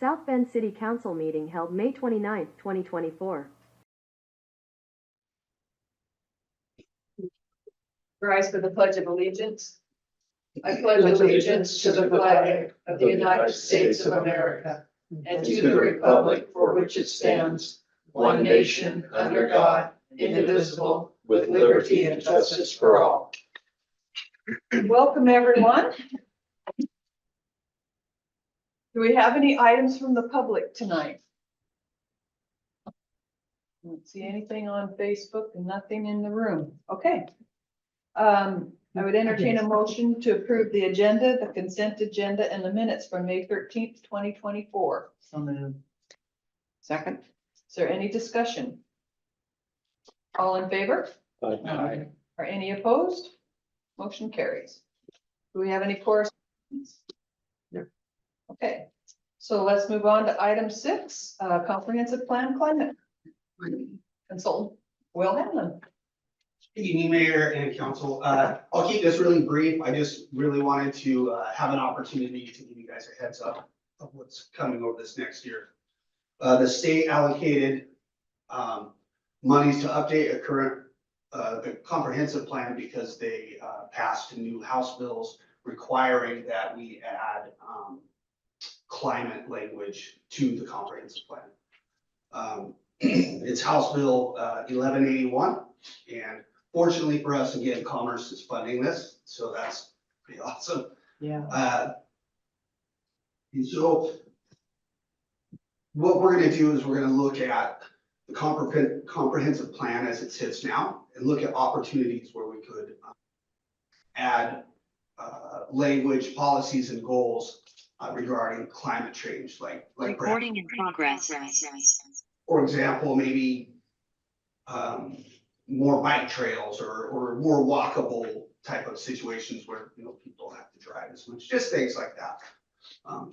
South Bend City Council meeting held May 29, 2024. Rise for the Pledge of Allegiance. I pledge allegiance to the flag of the United States of America and to the republic for which it stands, one nation, under God, indivisible, with liberty and justice for all. Welcome, everyone. Do we have any items from the public tonight? I don't see anything on Facebook and nothing in the room. Okay. I would entertain a motion to approve the agenda, the consent agenda, and the minutes from May 13th, 2024. So moved. Second. Is there any discussion? All in favor? Aye. Are any opposed? Motion carries. Do we have any correspondence? No. Okay, so let's move on to item 6, comprehensive plan climate. Consultant Will Hanlon. Good evening, Mayor and Council. I'll keep this really brief. I just really wanted to have an opportunity to give you guys a heads up of what's coming over this next year. The state allocated monies to update a current the comprehensive plan because they passed new House bills requiring that we add climate language to the comprehensive plan. It's House Bill 1181, and fortunately for us, again, Commerce is funding this, so that's pretty awesome. Yeah. And so what we're gonna do is we're gonna look at the comprehensive plan as it sits now and look at opportunities where we could add language, policies, and goals regarding climate change, like recording in progress. For example, maybe more bike trails or more walkable type of situations where, you know, people have to drive as much, just things like that.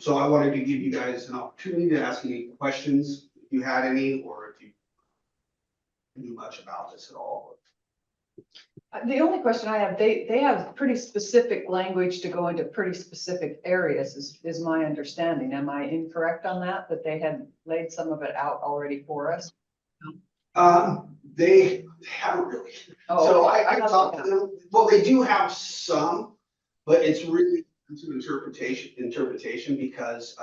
So I wanted to give you guys an opportunity to ask any questions if you had any, or if you knew much about this at all. The only question I have, they have pretty specific language to go into pretty specific areas is my understanding. Am I incorrect on that? That they had laid some of it out already for us? They haven't really. Oh, So okay. I talked to them. Well, they do have some, but it's really into interpretation because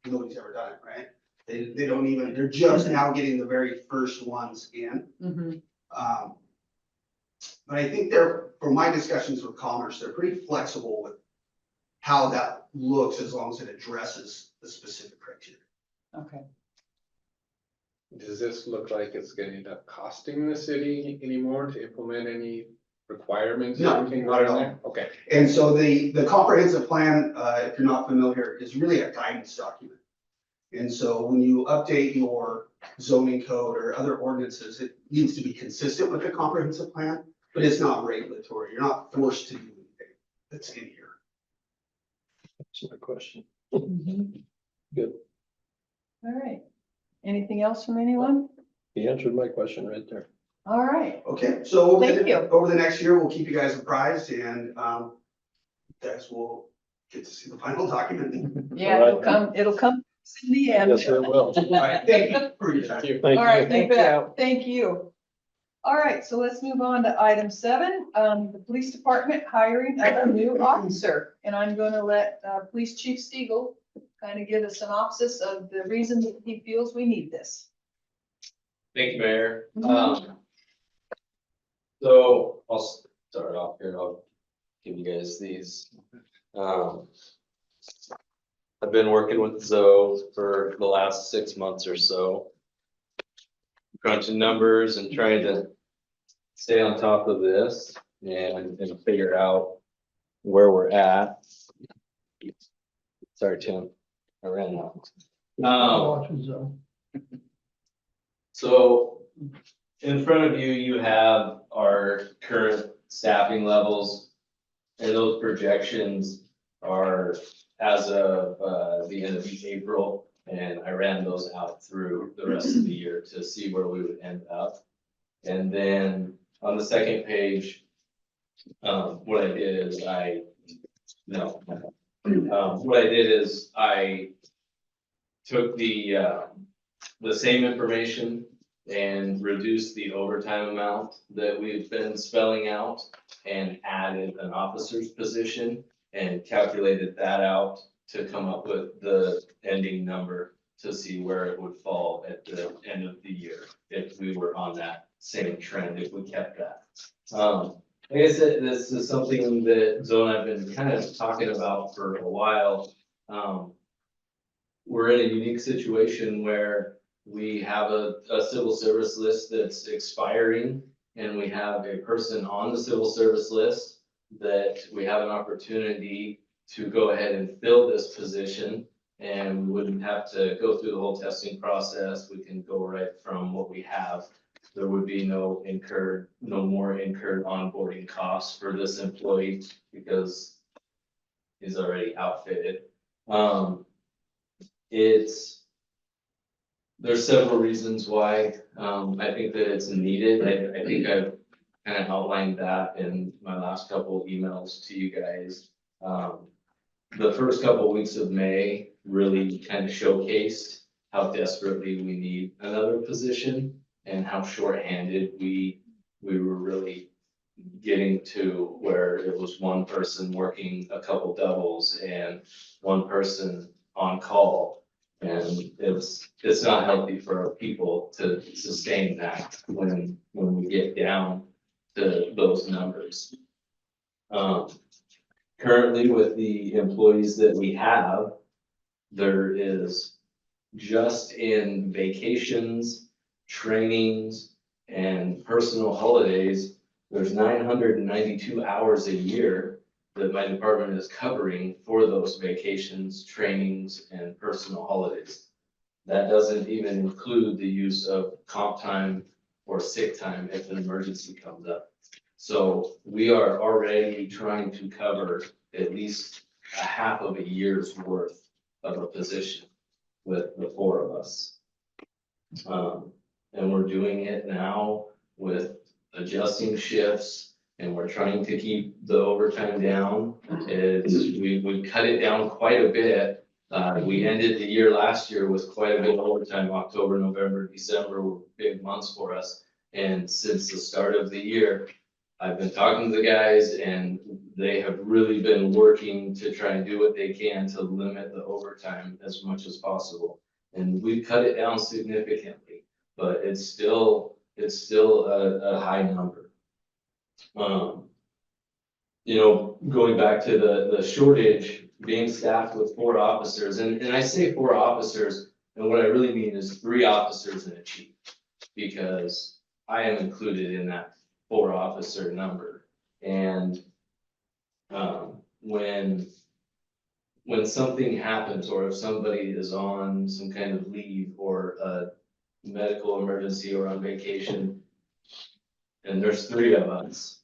nobody's ever done it, right? They don't even, they're just now getting the very first ones in. Mhm. But I think they're, from my discussions with Commerce, they're pretty flexible with how that looks as long as it addresses the specific criteria. Okay. Does this look like it's gonna end up costing the city anymore to implement any requirements No, or anything not at in all. there? Okay. And so the comprehensive plan, if you're not familiar, is really a guidance document. And so when you update your zoning code or other ordinances, it needs to be consistent with the comprehensive plan, but it's not regulatory. You're not forced to do anything that's in here. That's my question. Mhm. Good. All right. Anything else from anyone? He answered my question right there. All right. Okay, so Thank you. over the next year, we'll keep you guys apprised and you guys will get to see the final document. Yeah, All it'll come in the end. Yes, it will. All right, thank you for your time. Thank All right, you. you bet. Thank you. All right, so let's move on to item 7, the police department hiring of a new officer. And I'm gonna let Police Chief Stiegel kind of give a synopsis of the reason that he feels we need this. Thank you, Mayor. Mhm. So I'll start off here. I'll give you guys these. I've been working with Zoe for the last 6 months or so, crunching numbers and trying to stay on top of this and figure out where we're at. Sorry, Tim, I ran out. So in front of you, you have our current staffing levels. And those projections are as of the end of April. And I ran those out through the rest of the year to see where we would end up. And then on the second page, what I did is I took the same information and reduced the overtime amount that we've been spelling out and added an officer's position and calculated that out to come up with the ending number to see where it would fall at the end of the year if we were on that same trend, if we kept that. Like I said, this is something that Zoe and I've been kind of talking about for a while. We're in a unique situation where we have a civil service list that's expiring, and we have a person on the civil service list that we have an opportunity to go ahead and fill this position. And we wouldn't have to go through the whole testing process. We can go right from what we have. There would be no more incurred onboarding costs for this employee because he's already outfitted. There's several reasons why, I think that it's needed. I think I've kind of outlined that in my last couple of emails to you guys. The first couple of weeks of May really kind of showcased how desperately we need another position and how shorthanded we were really getting to where it was one person working a couple doubles and one person on call. And it's not healthy for our people to sustain that when we get down to those numbers. Currently with the employees that we have, there is just in vacations, trainings, and personal holidays, there's 992 hours a year that my department is covering for those vacations, trainings, and personal holidays. That doesn't even include the use of comp time or sick time if an emergency comes up. So we are already trying to cover at least a half of a year's worth of a position with the four of us. And we're doing it now with adjusting shifts, and we're trying to keep the overtime down. We cut it down quite a bit. We ended the year last year with quite a bit of overtime. October, November, December were big months for us. And since the start of the year, I've been talking to the guys, and they have really been working to try and do what they can to limit the overtime as much as possible. And we've cut it down significantly, but it's still a high number. Going back to the shortage, being staffed with 4 officers, and I say 4 officers, and what I really mean is 3 officers and a chief, because I am included in that 4 officer number. And when something happens, or if somebody is on some kind of leave or a medical emergency or on vacation, and there's 3 of us,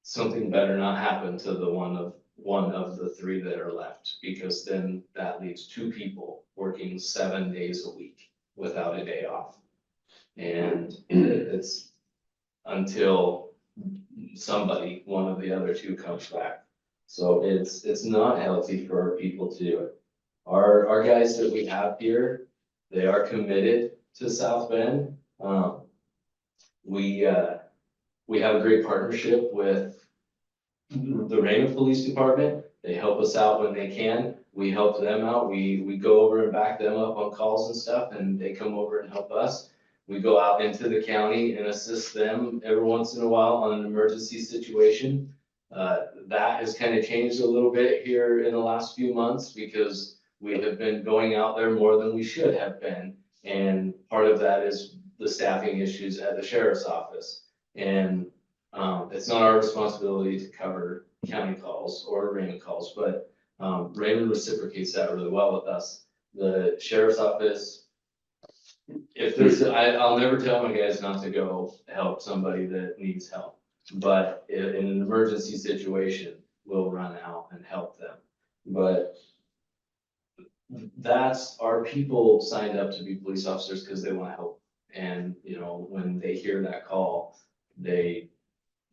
something better not happen to the one of the 3 that are left, because then that leaves 2 people working 7 days a week without a day off. And it's until one of the other 2 comes back. So it's not healthy for our people to do it. Our guys that we have here, they are committed to South Bend. We have a great partnership with the Raymond Police Department. They help us out when they can. We help them out. We go over and back them up on calls and stuff, and they come over and help us. We go out into the county and assist them every once in a while on an emergency situation. That has kind of changed a little bit here in the last few months because we have been going out there more than we should have been. And part of that is the staffing issues at the sheriff's office. And it's not our responsibility to cover county calls or Raymond calls, but Raymond reciprocates that really well with us. The sheriff's office, I'll never tell my guys not to go help somebody that needs help. But in an emergency situation, we'll run out and help them. But that's our people signed up to be police officers because they want to help. And, when they hear that call, they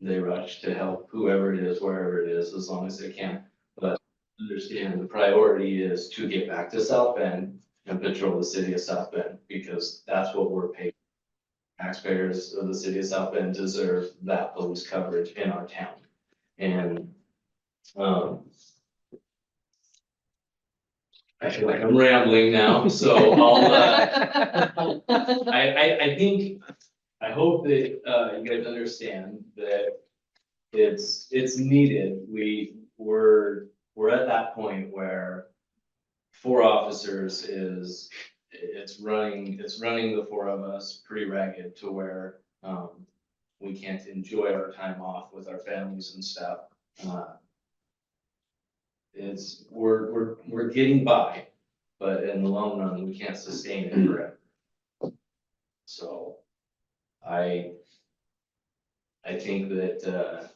rush to help whoever it is, wherever it is, as long as they can. But understand the priority is to get back to South Bend, and patrol the city of South Bend, because that's what we're paid. Taxpayers of the city of South Bend deserve that police coverage in our town. And, I feel like I'm rambling now, so I think, I hope that, you guys understand that it's needed. We're at that point where 4 officers it's running the 4 of us pretty ragged to where, we can't enjoy our time off with our families and stuff. We're getting by, but in the long run, we can't sustain it forever. So I think that,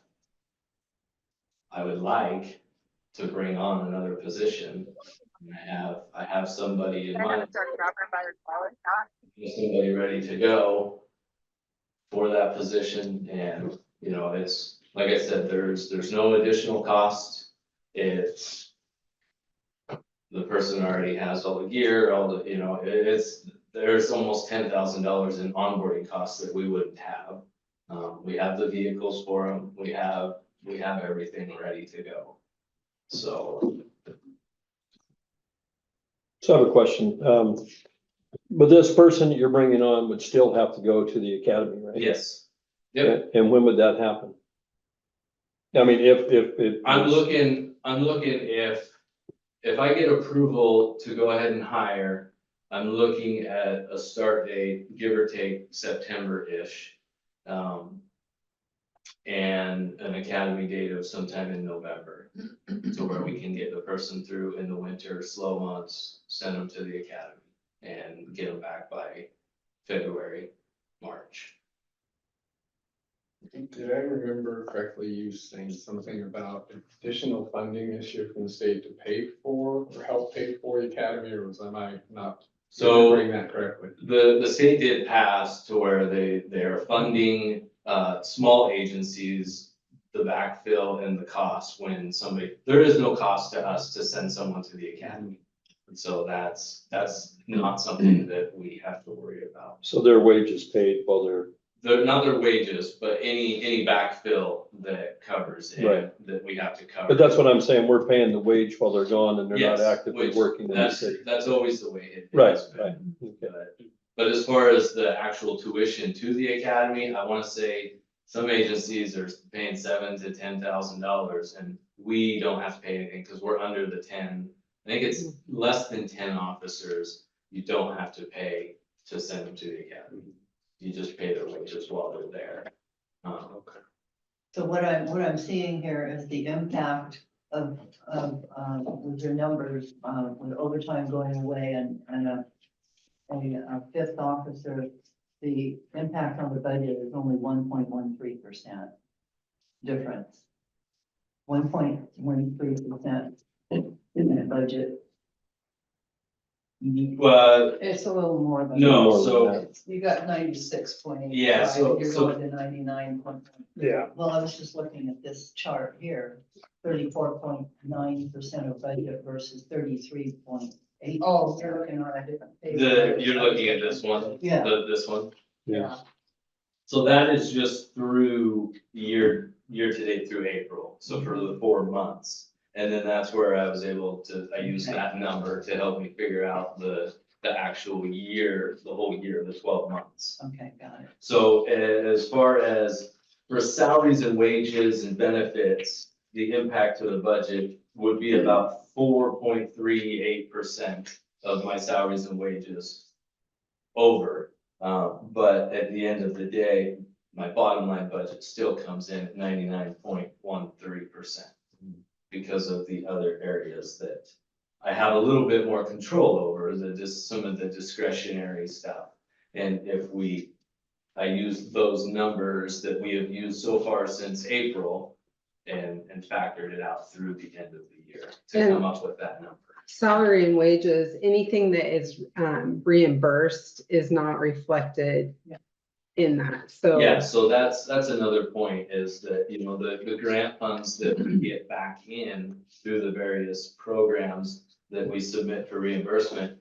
I would like to bring on another position. I have somebody in mind, somebody ready to go for that position, and, you know, it's, like I said, there's no additional cost. It's, the person already has all the gear, all the, you know, there's almost $10,000 in onboarding costs that we wouldn't have. We have the vehicles for them, we have everything ready to go. So, So I have a question. But this person that you're bringing on would still have to go to the academy, right? yes. Yep. And when would that happen? I mean, if. I'm looking if I get approval to go ahead and hire, I'm looking at a start date, give or take September-ish. And an academy date of sometime in November, to where we can get the person through in the winter, slow months, send them to the academy and get them back by February, March. Did I remember correctly, you saying something about additional funding this year from the state to pay for or help pay for the academy, or am I not So remembering that correctly? the state did pass to where they're funding small agencies, the backfill and the cost when there is no cost to us to send someone to the academy. And so that's not something that we have to worry about. So their wages paid while they're. They're not their wages, but any backfill that covers it, Right. that we have to cover. But that's what I'm saying, we're paying the wage while they're gone and they're not Yes, actively which working in the city. That's always the way it is. Right, right. Okay. But as far as the actual tuition to the academy, I wanna say some agencies are paying $7,000 to $10,000, and we don't have to pay anything, cause we're under the 10. I think it's less than 10 officers, you don't have to pay to send them to the academy. You just pay their wages while they're there. Okay. So what I'm seeing here is the impact of, with your numbers, with overtime going away and a 5th officer, the impact on the budget is only 1.13% difference. 1.13% in the budget. Well, It's a little more than. no, More than so, that. You got 96.85. Yeah, so- You're so- going to 99. Yeah. Well, I was just looking at this chart here, 34.9% of budget versus 33.8. Oh, you're looking on a different page. you're looking at this one, Yeah. this one. Yeah. So that is just through year to date through April, so for the 4 months. And then that's where I was able to, I used that number to help me figure out the actual year, the whole year, the 12 months. Okay, got it. So as far as for salaries and wages and benefits, the impact to the budget would be about 4.38% of my salaries and wages over. But at the end of the day, my bottom line budget still comes in at 99.13%. Because of the other areas that I have a little bit more control over, some of the discretionary stuff. And I use those numbers that we have used so far since April and factored it out through the end of the year to come up with that number. Salary and wages, anything that is reimbursed is not reflected in that, so. Yeah, so that's another point is that, you know, the grant funds that we get back in through the various programs that we submit for reimbursement,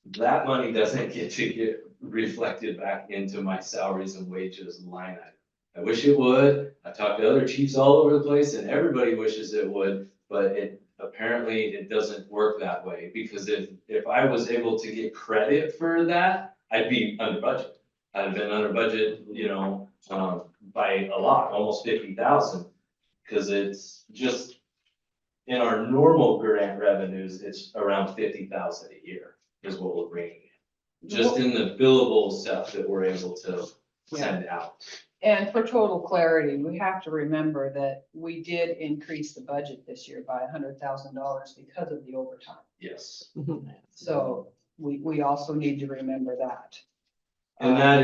that money doesn't get to get reflected back into my salaries and wages line item. I wish it would. I talked to other chiefs all over the place and everybody wishes it would, but apparently it doesn't work that way. Because if I was able to get credit for that, I'd be under budget. I'd have been under budget, by a lot, almost 50,000. Cause it's just, in our normal grant revenues, it's around 50,000 a year is what we're bringing in. Just in the billable stuff that we're able to send out. And for total clarity, we have to remember that we did increase the budget this year by $100,000 because of the overtime. Yes. So we also need to remember that. And that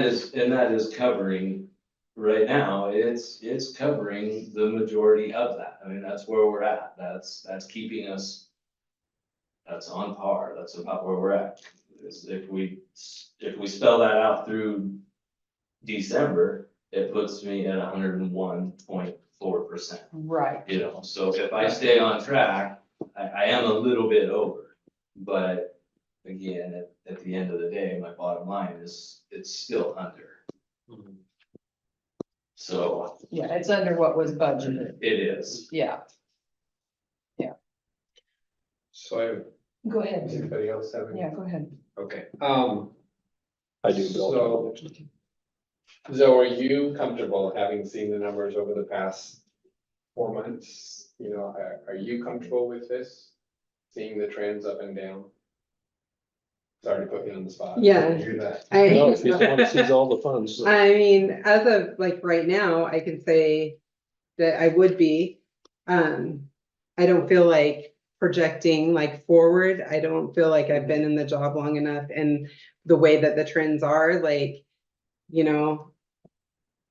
is covering, right now, it's covering the majority of that. I mean, that's where we're at. That's keeping us, that's on par. That's about where we're at. If we spell that out through December, it puts me at 101.4%. Right. So if I stay on track, I am a little bit over. But again, at the end of the day, my bottom line is, it's still under. So Yeah, it's under what was budgeted. it is. Yeah, So go ahead. anybody else have any? Yeah, go ahead. Okay, I do, Bill. So are you comfortable having seen the numbers over the past 4 months? Are you comfortable with this? Seeing the trends up and down? Sorry to put you on the spot. Yeah. You're that. No, she sees all the funds. I mean, as of like right now, I can say that I would be. I don't feel like projecting like forward. I don't feel like I've been in the job long enough, and the way that the trends are, like,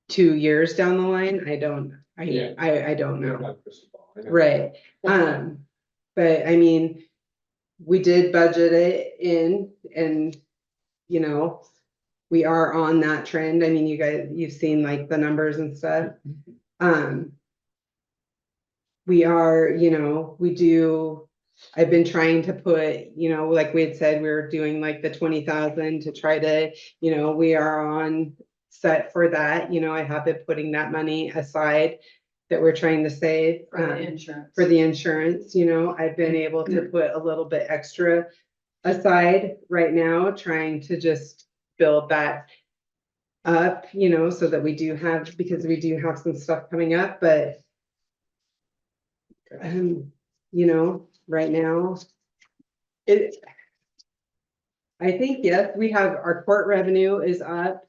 2 years down the line, I don't Yeah. don't You don't know. have a crystal ball, I know. Right. But I mean, we did budget it in, and, we are on that trend. I mean, you've seen like the numbers and stuff. We are, I've been trying to put, like we had said, we were doing like the 20,000 to try to, we are on set for that. I have been putting that money aside that we're trying to save. For the insurance. For the insurance, I've been able to put a little bit extra aside right now, trying to just build that up, so that because we do have some stuff coming up, but right now, I think, yes, we have, our court revenue is up.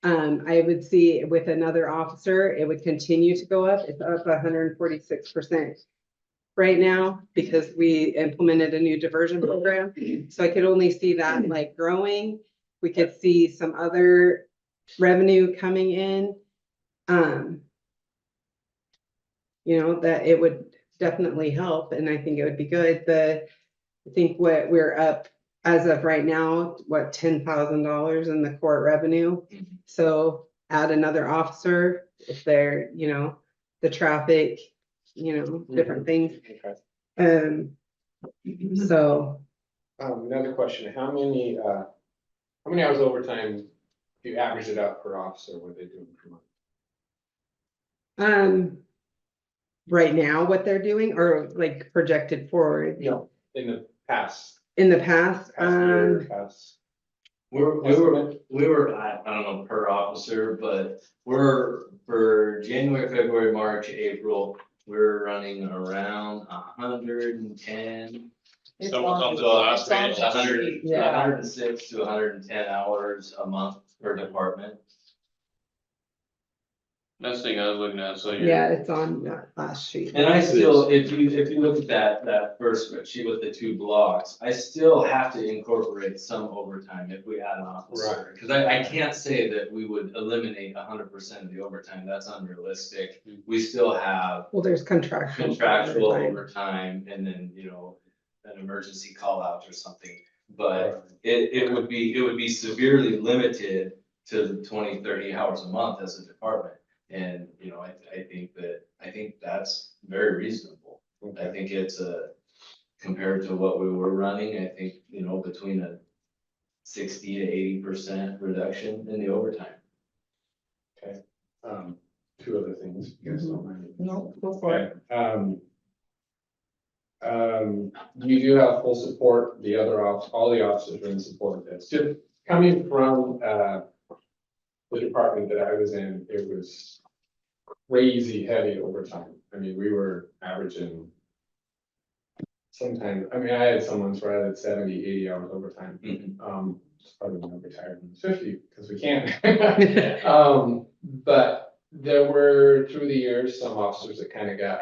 I would see with another officer, it would continue to go up. It's up 146% right now because we implemented a new diversion program. So I could only see that like growing. We could see some other revenue coming in. That it would definitely help, and I think it would be good. I think what we're up as of right now, $10,000 in the court revenue. So add another officer if they're, the traffic, different things. Okay. So Another question, how many hours overtime, if you average it out per officer, what are they doing per month? Right now, what they're doing, or like projected forward? No, in the past. In the past, Year, past. We were, I don't know per officer, but for January, February, March, April, we're running around 110. It's Someone's on on the- the last it's on page, the 100, sheet, yeah. 106 to 110 hours a month per department. Next thing I was looking at, so you're. yeah, it's on that last sheet. And I still, if you look at that first spreadsheet with the 2 blocks, I still have to incorporate some overtime if we add an officer. Cause I can't say that we would eliminate 100% of the overtime, that's unrealistic. We still have Well, there's contractual. contractual overtime. overtime and then, an emergency call out or something. But it would be severely limited to 20, 30 hours a month as a department. And, I think that's very reasonable. I think it's compared to what we were running, I think, between 60 to 80% reduction in the overtime. Two other things, you guys don't mind. No, go for it. You do have full support, all the officers are in support of this, just coming from, the department that I was in, it was crazy heavy overtime. I mean, we were averaging sometimes, I had some months where I had 70, 80 hours overtime. It's probably when I'm retired when I'm 50, because we can't. But there were, through the years, some officers that kind of got,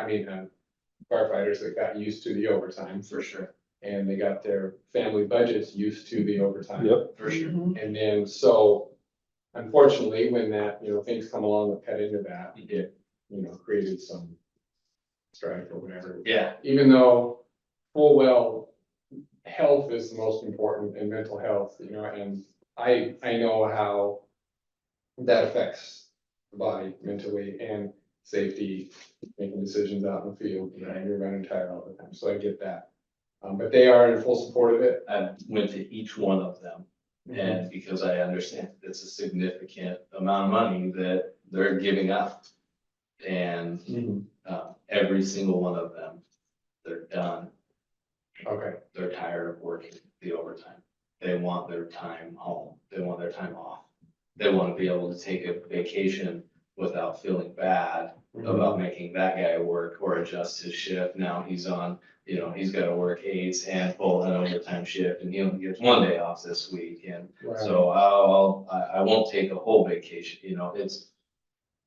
firefighters that got used to the overtime. For sure, And they got their family budgets used to the overtime. Yep. for sure. And then, so unfortunately, when that, things come along that cut into that, it, created some strife or whatever. Yeah, Even though full well, health is the most important and mental health, and I know how that affects the body mentally and safety, making decisions out in the field, you're running tired all the time, so I get that. But they are in full support of it. I went to each one of them. And because I understand it's a significant amount of money that they're giving up. And every single one of them, they're done. Okay, They're tired of working the overtime. They want their time home. They want their time off. They want to be able to take a vacation without feeling bad about making that guy work or adjust his shift. Now he's on, he's got to work 8s and pull an overtime shift, and he only gets 1 day off this week. And Right. so I won't take a whole vacation,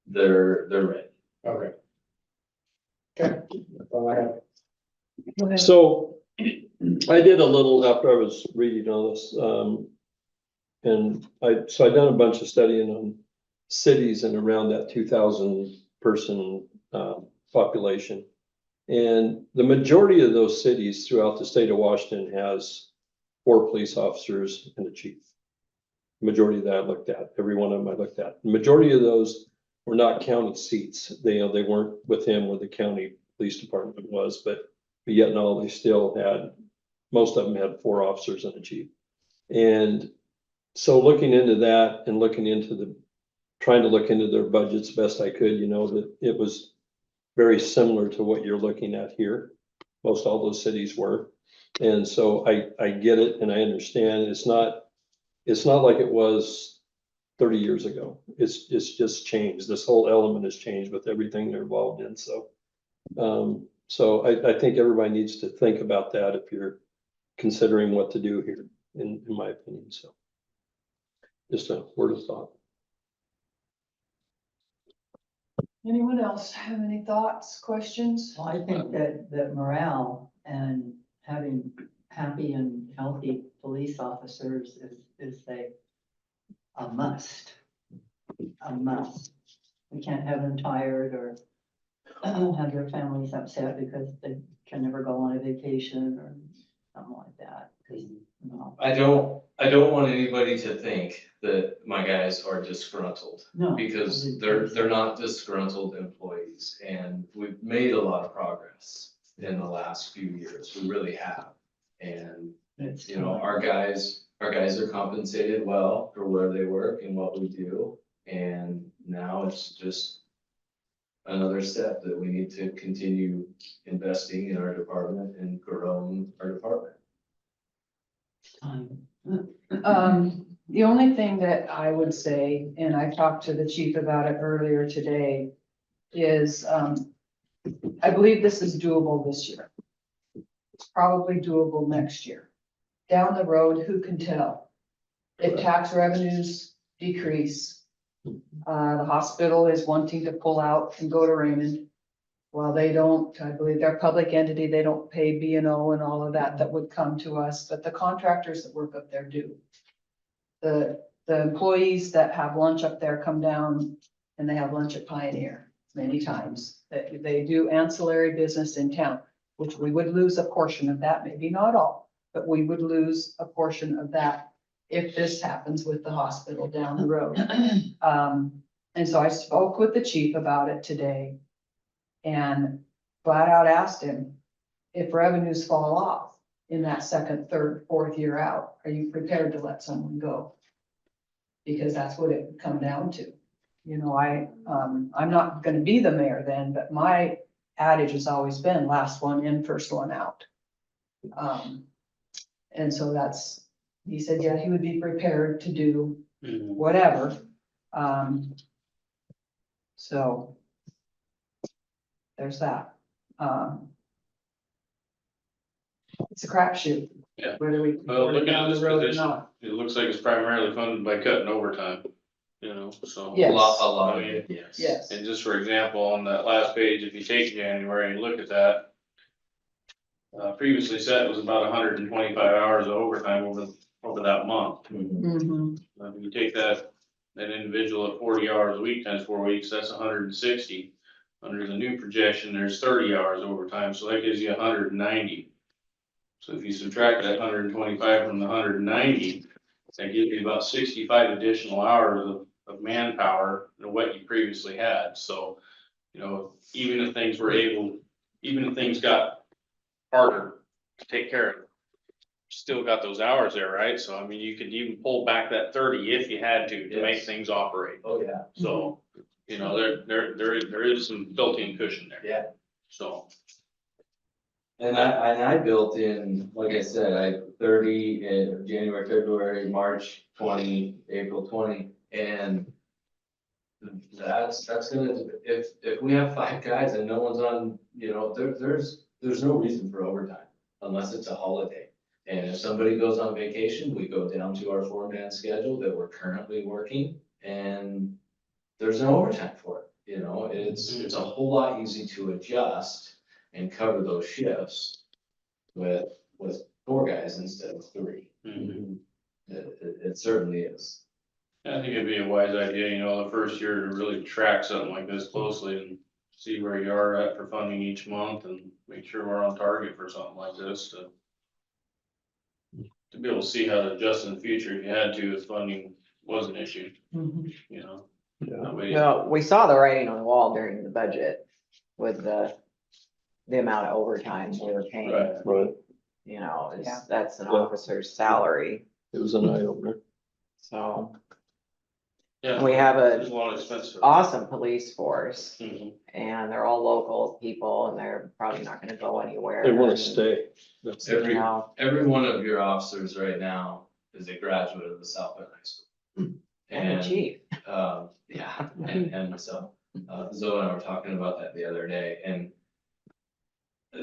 they're ready. Okay. Okay, that's all I have. So I did a little after I was reading all this, and I done a bunch of studying on cities and around that 2,000 person population. And the majority of those cities throughout the state of Washington has 4 police officers and a chief. Majority of that I looked at, every one of them I looked at. The majority of those were not county seats. They weren't within where the county police department was, but yet and all, they still had, most of them had 4 officers and a chief. And so looking into that and trying to look into their budgets best I could, that it was very similar to what you're looking at here. Most all those cities were. And so I get it and I understand it's not like it was 30 years ago. It's just changed. This whole element has changed with everything they're involved in. So, I think everybody needs to think about that if you're considering what to do here, in my opinion. So just a word of thought. Anyone else have any thoughts, questions? Well, I think that morale and having happy and healthy police officers is a must. A must. We can't have them tired or have their families upset because they can never go on a vacation or something like that. 'Cause, I don't want anybody to think that my guys are disgruntled. No. Because they're not disgruntled employees, and we've made a lot of progress in the last few years. We really have. And, It's our guys are compensated well for where they work and what we do. And now it's just another step that we need to continue investing in our department and growing our department. time. The only thing that I would say, and I talked to the chief about it earlier today, is, I believe this is doable this year. It's probably doable next year. Down the road, who can tell? If tax revenues decrease, the hospital is wanting to pull out and go to Raymond. While they don't, I believe they're a public entity, they don't pay B&O and all of that would come to us, but the contractors that work up there do. The employees that have lunch up there come down and they have lunch at Pioneer many times. They do ancillary business in town, which we would lose a portion of that, maybe not all, but we would lose a portion of that if this happens with the hospital down the road. And so I spoke with the chief about it today and flat out asked him, if revenues fall off, in that second, third, fourth year out? Are you prepared to let someone go? Because that's what it would come down to. You know, I'm not gonna be the mayor then, but my adage has always been last one in, first one out. And so he said, yeah, he would be prepared to do whatever. So there's that. It's a crapshoot. Yeah. Whether we can Well, afford it looking at down this the road or position, not. it looks like it's primarily funded by cutting overtime, you know, so. Yes. A lot I of mean, it, yes. Yes. And just for example, on that last page, if you take January and look at that. Previously said it was about 125 hours of overtime over that month. Mhm. Mhm. If you take that individual at 40 hours a week times 4 weeks, that's 160. Under the new projection, there's 30 hours overtime, so that gives you 190. So if you subtract that 125 from the 190, that gives you about 65 additional hours of manpower than what you previously had. So, you know, even if things got harder to take care of, still got those hours there, right? So, I mean, you could even pull back that 30 if you had to make Yes. things operate. Oh, yeah. So, you know, there is some built-in cushion there. Yeah. So, And I built in, like I said, I 30 in January, February, March 20, April 20, and that's gonna, if we have 5 guys and no one's on, you know, there's no reason for overtime unless it's a holiday. And if somebody goes on vacation, we go down to our 4-man schedule that we're currently working, and there's no overtime for it, you know, it's a whole lot easy to adjust and cover those shifts with 4 guys instead of 3. It certainly is. I think it'd be a wise idea, you know, the first year to really track something like this closely and see where you are at for funding each month and make sure we're on target for something like this to be able to see how to adjust in the future if you had to, if funding was an issue, Mhm. you know? Yeah. That way- No, we saw the writing on the wall during the budget with the amount of overtime we were paying, Right. Right, you know, Yeah. that's an Yeah. officer's salary, it was an eye opener. so. Yeah. We have There's a a lot of expense. awesome police force, Mhm. and they're all local people, and they're probably not gonna go anywhere. They wanna and, stay. That's You Every, know, every one of your officers right now is a graduate of the South Bend High School. and the And, chief, yeah, and myself, Zoe and I were talking about that the other day, and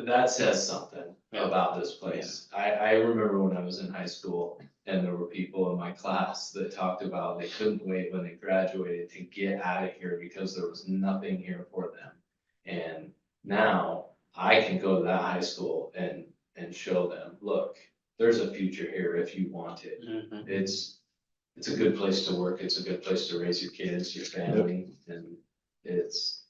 that says something about this place. I remember when I was in high school and there were people in my class that talked about they couldn't wait when they graduated to get out of here because there was nothing here for them. And now I can go to that high school and show them, look, there's a future here if you want it. Mhm. It's a good place to work. It's a good place to raise your kids, your family, and it's,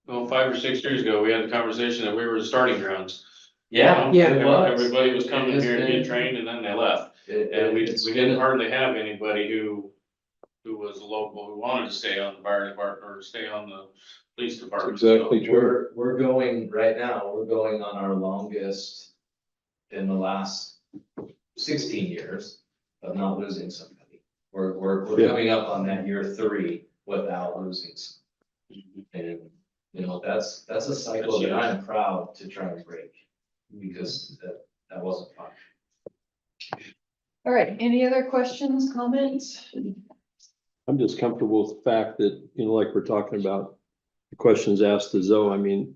Well, 5 or 6 years ago, we had a conversation that we were the starting grounds. yeah, You know? it was. Everybody was coming It has here to been- get trained and then they left. And we didn't hardly have anybody who was local, who wanted to stay on the fire department or stay on the police department. exactly true. We're going, right now, we're going on our longest in the last 16 years of not losing somebody. We're Yeah. coming up on that year 3 without losing somebody. And, you know, that's a cycle that I'm proud to try and break, because that wasn't fun. All right, any other questions, comments? I'm just comfortable with the fact that, you know, like we're talking about, the questions asked to Zoe, I mean,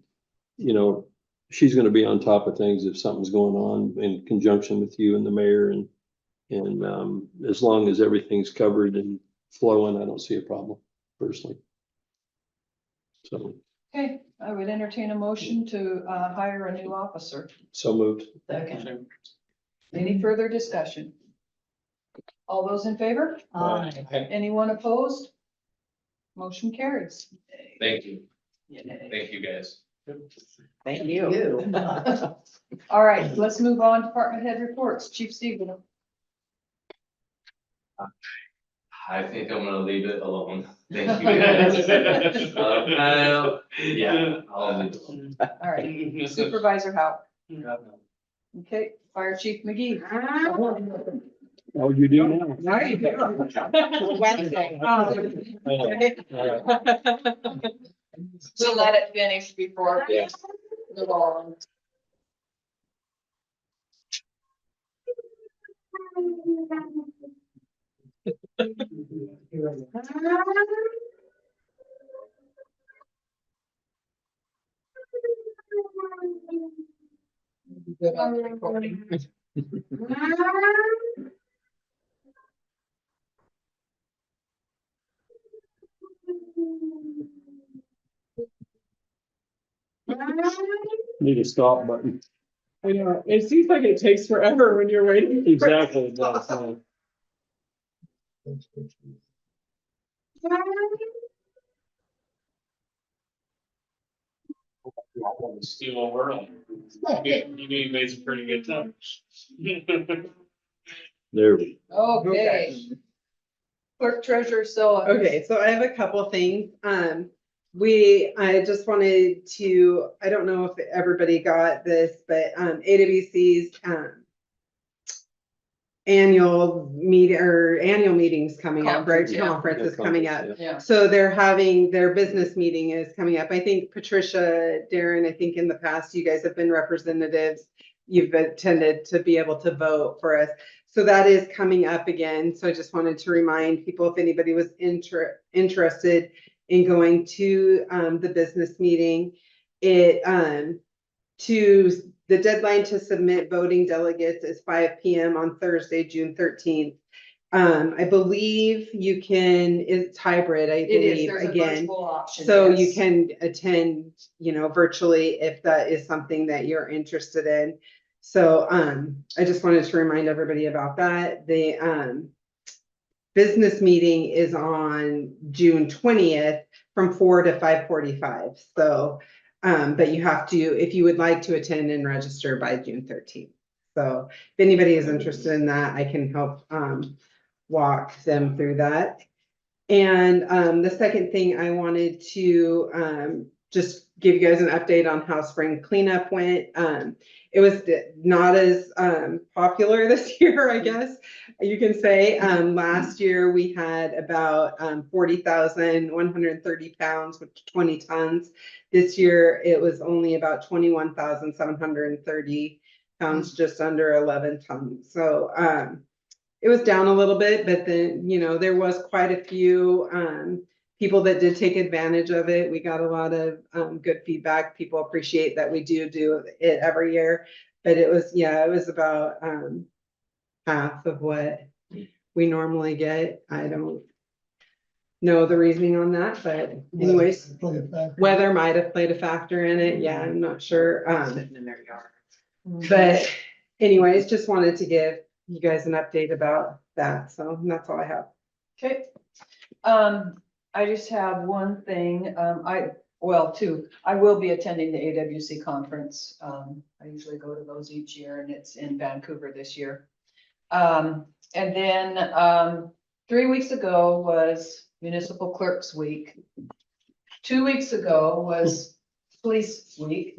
you know, she's gonna be on top of things if something's going on in conjunction with you and the mayor and as long as everything's covered and flowing, I don't see a problem personally. So Okay, I would entertain a motion to hire a new officer. moved. Second. Any further discussion? All those in favor? Aye. Anyone opposed? Motion carries. Thank you. Yay. Thank you, guys. thank you. You. All right, let's move on. Department head reports. Chief Stephen. I think I'm gonna leave it alone. Thank you, guys. Yeah, I'll leave it alone. All right, Supervisor Howe. Okay, Fire Chief McGee. Oh, you do now. Now you do. Wednesday. Oh. We'll let it finish before. Yeah. Move on. Good on the recording. Need a stop button. I know, it seems like it takes forever when you're waiting. Exactly. It does, yeah. Steal a world. You made some pretty good numbers. There we Okay. Clerk treasurer, so. Okay, so I have a couple things. I just wanted to, I don't know if everybody got this, but, AWC's, annual meetings coming up, right? Conference, yeah. Conference is coming up. Yeah. So they're having, their business meeting is coming up. I think Patricia, Darren, I think in the past, you guys have been representatives. You've attended to be able to vote for us. So that is coming up again. So I just wanted to remind people, if anybody was interested in going to the business meeting, the deadline to submit voting delegates is 5 p.m. on Thursday, June 13th. I believe you can, it's hybrid, I It is, believe, there's a again. virtual option. So you yes. can attend, virtually if that is something that you're interested in. So, I just wanted to remind everybody about that. The, business meeting is on June 20th from 4 to 5:45. So, but you have to, if you would like to attend and register by June 13th. So if anybody is interested in that, I can help, walk them through that. And the second thing I wanted to just give you guys an update on how spring cleanup went. It was not as popular this year, I guess you can say. Last year we had about 40,130 pounds, which 20 tons. This year it was only about 21,730 pounds, just under 11 tons. So it was down a little bit, but then, there was quite a few people that did take advantage of it. We got a lot of good feedback. People appreciate that we do it every year, but it was about half of what we normally get. I don't know the reasoning on that, but anyways, weather might have played a factor in it. Yeah, I'm not sure. But anyways, just wanted to give you guys an update about that. So that's all I have. Okay. I just have one thing. Two. I will be attending the AWC conference. I usually go to those each year and it's in Vancouver this year. And then 3 weeks ago was Municipal Clerks Week. 2 weeks ago was Police Week.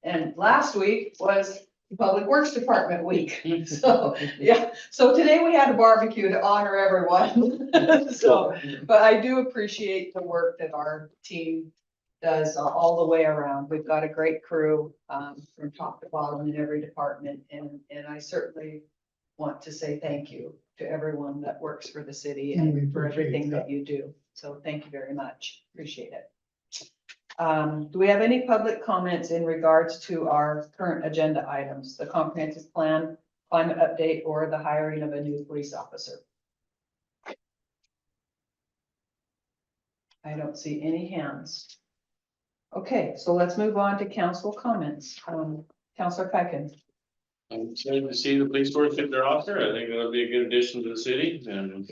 And last week was Public Works Department Week. So, yeah, so today we had a barbecue to honor everyone. So, but I do appreciate the work that our team does all the way around. We've got a great crew from top to bottom in every department. And I certainly want to say thank you to everyone that works for the city and for everything that you do. So thank you very much. Appreciate it. Do we have any public comments in regards to our current agenda items, the comprehensive plan, climate update, or the hiring of a new police officer? I don't see any hands. Okay, so let's move on to council comments. Councilor Peckin. I'm excited to see the police force get their officer. I think that'll be a good addition to the city and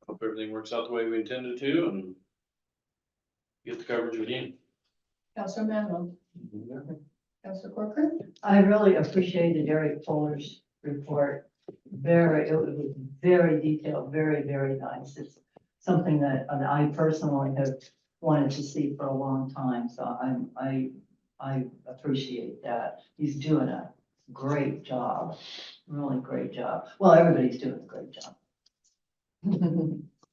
hope everything works out the way we intended to and get the coverage we need. Councilor Manlon. Councilor Corcoran. I really appreciated Eric Fuller's report. It was very detailed, very, very nice. It's something that I personally have wanted to see for a long time. So I appreciate that. He's doing a great job, really great job. Well, everybody's doing a great job.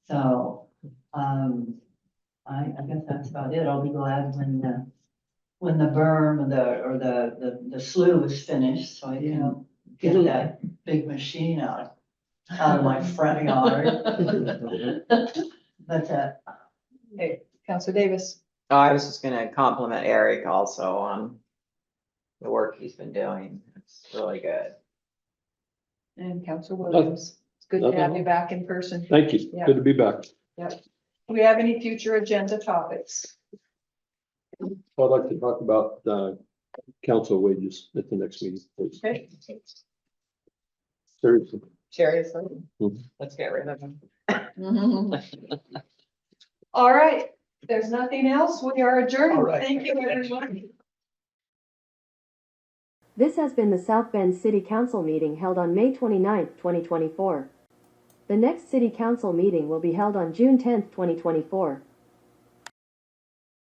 So, I guess that's about it. I'll be glad when the berm or the slough is finished, so I can get that big machine out of my front yard. But, Hey, Counselor Davis. Oh, I was just gonna compliment Eric also on the work he's been doing. It's really good. And Counselor Williams. It's good to have you back in person. Thank you. Yeah. Good to be back. Do we have any future agenda topics? I'd like to talk about, council wages at the next meeting, please. Okay. Seriously. Seriously? Mhm. Let's get rid of him. All right, if there's nothing else, we are adjourned. All right. Thank you, everyone. This has been the South Bend City Council meeting held on May 29th, 2024. The next City Council meeting will be held on June 10th, 2024.